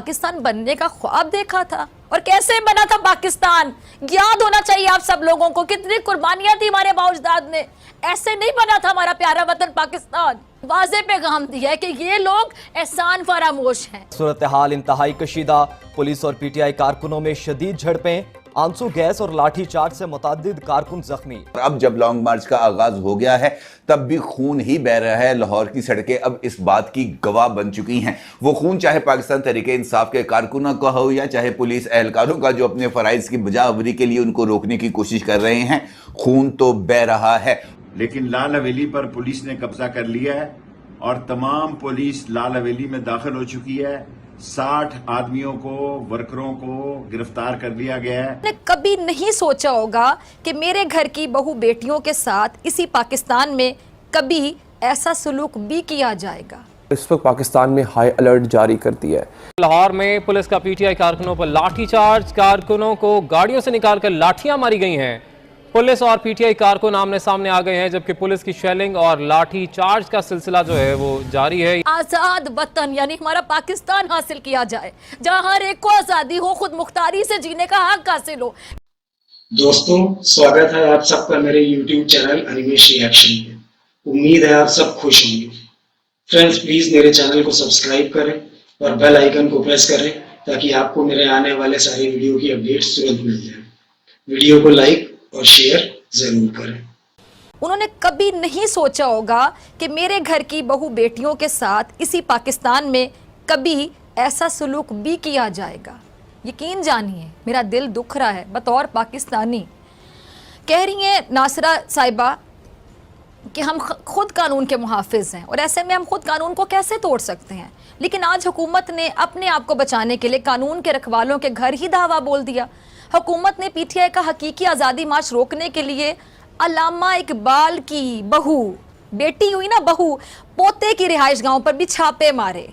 पाकिस्तान बनने का ख्वाब देखा था और कैसे बना था पाकिस्तान। याद होना चाहिए आप सब लोगों को कितनी कुर्बानियां थी हमारे बाउजदाद ने। ऐसे नहीं बना था हमारा प्यारा वतन पाकिस्तान। वाज़े पैगाम दिया है कि ये लोग एहसान फरामोश हैं। सूरत हाल इंतहाई कशीदा। पुलिस और पीटीआई कारकुनों में शदीद झड़पें, आंसू गैस और लाठी चार्ज से मुतअद्दिद कारकुन जख्मी। अब जब लॉन्ग मार्च का आगाज हो गया है तब भी खून ही बह रहा है। लाहौर की सड़कें अब इस बात की गवाह बन चुकी हैं। वो खून चाहे पाकिस्तान तहरीक इंसाफ के कारकुनों का हो या चाहे पुलिस एहलकारों का जो अपने फराइज की बजावरी के लिए उनको रोकने की कोशिश कर रहे हैं, खून तो बह रहा है। लेकिन लाल हवेली पर पुलिस ने कब्जा कर लिया है और तमाम पुलिस लाल हवेली में दाखिल हो चुकी है। 60 आदमियों को, वर्करों को गिरफ्तार कर लिया गया है। ने कभी नहीं सोचा होगा कि मेरे घर की बहू बेटियों के साथ इसी पाकिस्तान में कभी ऐसा सलूक भी किया जाएगा। इस वक्त पाकिस्तान में हाई अलर्ट जारी कर दिया है। लाहौर में पुलिस का पीटीआई कारकुनों पर लाठीचार्ज, कारकुनों को गाड़ियों से निकालकर लाठियां मारी गई हैं। पुलिस और पीटीआई कारकुन आमने सामने आ गए हैं, जबकि पुलिस की शेलिंग और लाठी चार्ज का सिलसिला जो है वो जारी है। आजाद वतन यानी हमारा पाकिस्तान हासिल किया जाए, जहां हर एक को आजादी हो, खुद मुख्तारी से जीने का हक हासिल हो। दोस्तों, स्वागत है आप सबका मेरे YouTube चैनल अनिमेश रिएक्शन पे। उम्मीद है आप सब खुश होंगे। फ्रेंड्स, प्लीज मेरे चैनल को सब्सक्राइब करें और बेल आइकन को प्रेस करें ताकि आपको मेरे आने वाले सारे वीडियो की अपडेट्स तुरंत मिल जाए। वीडियो को लाइक और शेयर जरूर करें। उन्होंने कभी नहीं सोचा होगा कि मेरे घर की बहू बेटियों के साथ इसी पाकिस्तान में कभी ऐसा सलूक भी किया जाएगा। यकीन जानिए, मेरा दिल दुख रहा है बतौर पाकिस्तानी। कह रही हैं नासरा साहिबा कि हम खुद कानून के मुहाफिज हैं और ऐसे में हम खुद कानून को कैसे तोड़ सकते हैं। लेकिन आज हुकूमत ने अपने आप को बचाने के लिए कानून के रखवालों के घर ही धावा बोल दिया। हुकूमत ने पीटीआई का हकीकी आज़ादी मार्च रोकने के लिए अल्लामा इकबाल की बहू, बेटी हुई ना बहू, पोते की रिहाइश गांव पर भी छापे मारे।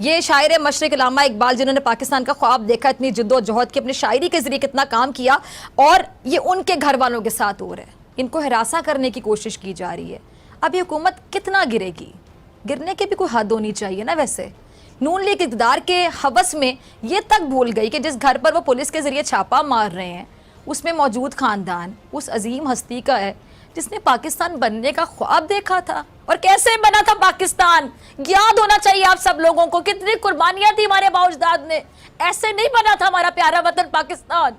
ये शायर मशरिक अल्लामा इकबाल जिन्होंने पाकिस्तान का ख्वाब देखा, इतनी जिद्दोजहद की अपनी शायरी के जरिए कितना काम किया, और ये उनके घर वालों के साथ हो रहा है। इनको हिरासा करने की कोशिश की जा रही है। अब ये हुकूमत कितना गिरेगी? गिरने की भी कोई हद होनी चाहिए ना। वैसे नून लीग इक़्तिदार के हवस में ये तक भूल गई कि जिस घर पर वो पुलिस के जरिए छापा मार रहे हैं उसमें मौजूद खानदान उस अजीम हस्ती का है जिसने पाकिस्तान बनने का ख्वाब देखा था और कैसे बना था पाकिस्तान। याद होना चाहिए आप सब लोगों को कितनी कुर्बानियां थी हमारे बाउजदाद ने। ऐसे नहीं बना था हमारा प्यारा वतन पाकिस्तान।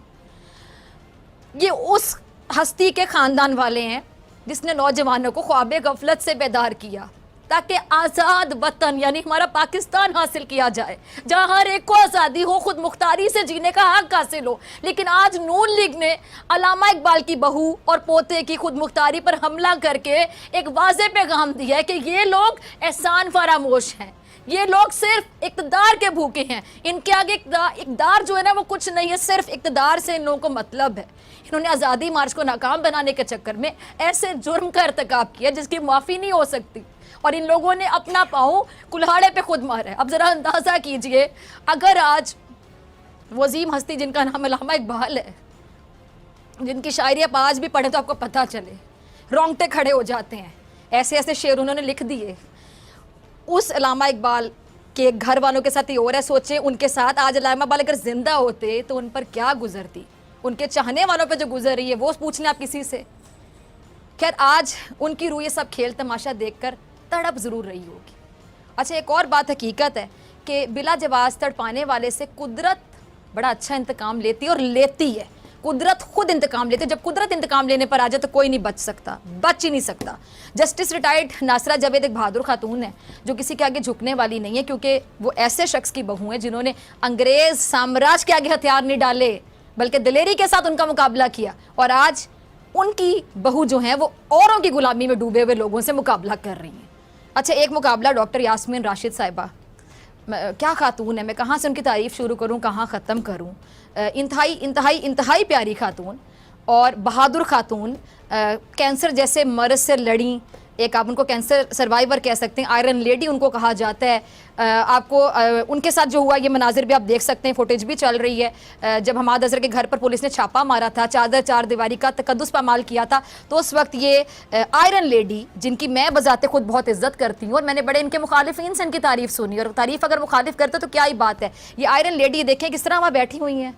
ये उस हस्ती के खानदान वाले हैं जिसने नौजवानों को ख्वाब गफलत से बेदार किया ताकि आज़ाद वतन यानी हमारा पाकिस्तान हासिल किया जाए, जहां हर एक को आज़ादी हो, खुद मुख्तारी से जीने का हक हासिल हो। लेकिन आज नून लीग ने अल्लामा इकबाल की बहू और पोते की खुद मुख्तारी पर हमला करके एक वाज़े पैगाम दिया है कि ये लोग एहसान फरामोश हैं। ये लोग सिर्फ इक़्तिदार के भूखे हैं। इनके आगे इक़्तिदार जो है ना वो कुछ नहीं है, सिर्फ इक़्तिदार से इन लोगों को मतलब है। इन्होंने आज़ादी मार्च को नाकाम बनाने के चक्कर में ऐसे जुर्म का इर्तिकाब किया जिसकी माफ़ी नहीं हो सकती, और इन लोगों ने अपना पाँव कुल्हाड़े पे खुद मारा है। अब ज़रा अंदाज़ा कीजिए, अगर आज वो अजीम हस्ती जिनका नाम अल्लामा इकबाल है, जिनकी शायरी आप आज भी पढ़े तो आपको पता चले, रोंगटे खड़े हो जाते हैं। ऐसे ऐसे शेर उन्होंने लिख दिए। उस अल्लामा इकबाल के घर वालों के साथ ही हो रहा है। सोचें उनके साथ आज अल्लामा इकबाल अगर जिंदा होते तो उन पर क्या गुजरती, उनके चाहने वालों पे जो गुजर रही है वो पूछ लें आप किसी से। खैर, आज उनकी रूह ये सब खेल तमाशा देखकर तड़प ज़रूर रही होगी। अच्छा, एक और बात हकीकत है कि बिला जवाज़ तड़पाने वाले से कुदरत बड़ा अच्छा इंतकाम लेती है, और लेती है। कुदरत खुद इंतकाम लेती है। जब कुदरत इंतकाम लेने पर आ जाए तो कोई नहीं बच सकता, बच ही नहीं सकता। जस्टिस रिटायर्ड नासरा जावेद एक बहादुर खातून है जो किसी के आगे झुकने वाली नहीं है, क्योंकि वो ऐसे शख्स की बहू है जिन्होंने अंग्रेज़ साम्राज्य के आगे हथियार नहीं डाले बल्कि दिलेरी के साथ उनका मुकाबला किया, और आज उनकी बहू जो है वो औरों की गुलामी में डूबे हुए लोगों से मुकाबला कर रही हैं। अच्छा, एक मुकाबला डॉक्टर यास्मीन राशिद साहिबा, क्या खातून है, मैं कहाँ से उनकी तारीफ़ शुरू करूँ, कहाँ ख़त्म करूँ। इंतहाई इंतहाई इंतहाई प्यारी खातून और बहादुर खातून। कैंसर जैसे मर्ज़ से लड़ी, एक आप उनको कैंसर सर्वाइवर कह सकते हैं, आयरन लेडी उनको कहा जाता है। आपको उनके साथ जो हुआ ये मनाजिर भी आप देख सकते हैं, फुटेज भी चल रही है। जब हमाद अजहर के घर पर पुलिस ने छापा मारा था, चार दीवारी का तकद्दुस पामाल किया था, तो उस वक्त ये आयरन लेडी, जिनकी मैं बजाते खुद बहुत इज्जत करती हूँ और मैंने बड़े इनके मुखालिफिन से इनकी तारीफ सुनी, और तारीफ अगर मुखालिफ करते तो क्या ही बात है। ये आयरन लेडी देखें किस तरह वहाँ बैठी हुई हैं,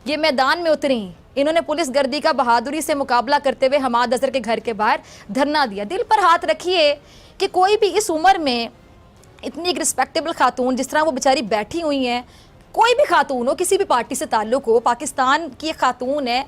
ये मैदान में उतरी, इन्होंने पुलिस गर्दी का बहादुरी से मुकाबला करते हुए हमाद अजहर के घर के बाहर धरना दिया। दिल पर हाथ रखिए कि कोई भी इस उम्र में इतनी एक रिस्पेक्टेबल खातून जिस तरह वो बेचारी बैठी हुई हैं, कोई भी खातून हो, किसी भी पार्टी से ताल्लुक़ हो, पाकिस्तान की एक खातून है,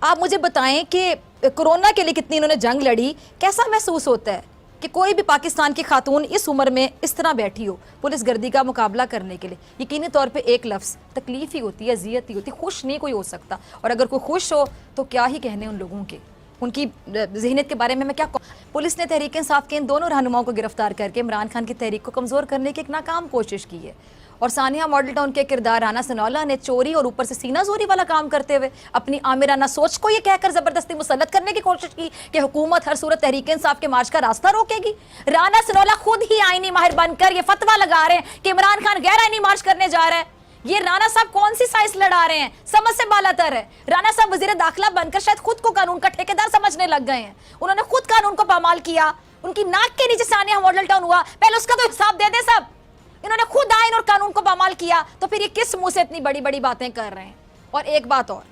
आप मुझे बताएं कि कोरोना के लिए कितनी इन्होंने जंग लड़ी, कैसा महसूस होता है कि कोई भी पाकिस्तान की खातून इस उम्र में इस तरह बैठी हो पुलिस गर्दी का मुकाबला करने के लिए। यकीनी तौर पे एक लफ्ज़ तकलीफ ही होती है, अजियत ही होती है, खुश नहीं कोई हो सकता। और अगर कोई खुश हो तो क्या ही कहने उन लोगों के, उनकी ज़हनियत के बारे में मैं क्या कहूँ। पुलिस ने तहरीक इंसाफ के इन दोनों रहनुमाओं को गिरफ्तार करके इमरान खान की तहरीक को कमज़ोर करने की एक नाकाम कोशिश की है। और सानिया मॉडल टाउन के किरदार राना सनौला ने चोरी और ऊपर से सीना जोरी वाला काम करते हुए अपनी आमिराना सोच को ये कहकर ज़बरदस्ती मुसल्लत करने की कोशिश की कि हुकूमत हर सूरत तहरीक इंसाफ के मार्च का रास्ता रोकेगी। राना सनौला खुद ही आईनी माहिर बनकर ये फतवा लगा रहे हैं कि इमरान खान गैर आईनी मार्च करने जा रहा है। ये राना साहब कौन सी साइंस लड़ा रहे हैं, समझ से बालातर है। राना साहब वजीर दाखिला बनकर शायद खुद को कानून का ठेकेदार समझने लग गए हैं। उन्होंने खुद कानून को पामाल किया, उनकी नाक के नीचे सानिया मॉडल टाउन हुआ, पहले उसका तो हिसाब दे दे सब। इन्होंने खुद आइन और कानून को पामाल किया, तो फिर ये किस मुंह से इतनी बड़ी बड़ी बातें कर रहे हैं। और एक बात और,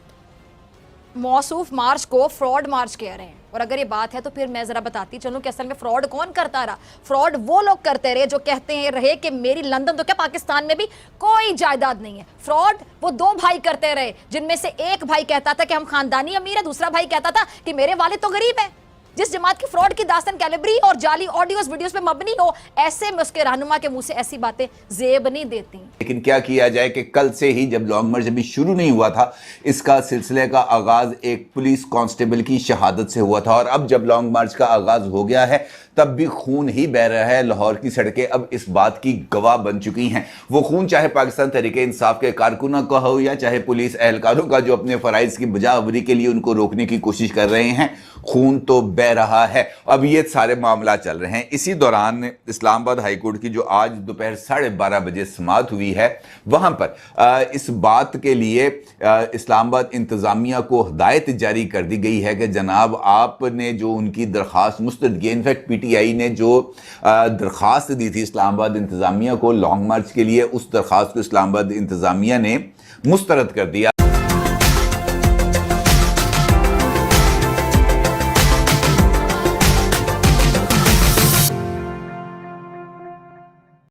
मौसूफ मार्च को फ्रॉड मार्च कह रहे हैं, और अगर ये बात है तो फिर मैं जरा बताती चलूं कि असल में फ्रॉड कौन करता रहा। फ्रॉड वो लोग करते रहे जो कहते हैं रहे कि मेरी लंदन तो क्या पाकिस्तान में भी कोई जायदाद नहीं है। फ्रॉड वो दो भाई करते रहे, जिनमें से एक भाई कहता था कि हम खानदानी अमीर है, दूसरा भाई कहता था कि मेरे वालिद तो गरीब है। जिस जमात की फ्रॉड की दास्तान कैलिब्री और जाली ऑडियोस वीडियोस पे मबनी हो, ऐसे में उसके रहनुमा के मुंह से ऐसी बातें जेब नहीं देती। लेकिन क्या किया जाए कि कल से ही, जब लॉन्ग मार्च अभी शुरू नहीं हुआ था, इसका सिलसिले का आगाज एक पुलिस कांस्टेबल की शहादत से हुआ था, और अब जब लॉन्ग मार्च का आगाज हो गया है तब भी खून ही बह रहा है। लाहौर की सड़कें अब इस बात की गवाह बन चुकी हैं। वो खून चाहे पाकिस्तान तहरीक इंसाफ के कारकुनों का हो या चाहे पुलिस एहलकारों का जो अपने फराइज की बजावरी के लिए उनको रोकने की कोशिश कर रहे हैं, खून तो बह रहा है। अब ये सारे मामला चल रहे हैं। इसी दौरान इस्लामाबाद हाई कोर्ट की जो आज दोपहर 12:30 बजे समाअत हुई है, वहां पर इस बात के लिए इस्लामाबाद इंतजामिया को हिदायत जारी कर दी गई है कि जनाब आपने जो उनकी दरख्वास्त मुस्तरद की, इनफैक्ट पीटीआई ने जो दरख्वास्त दी थी इस्लामाबाद इंतजामिया को लॉन्ग मार्च के लिए, उस दरख्वास्त को इस्लामाबाद इंतजामिया ने मुस्तरद कर दिया।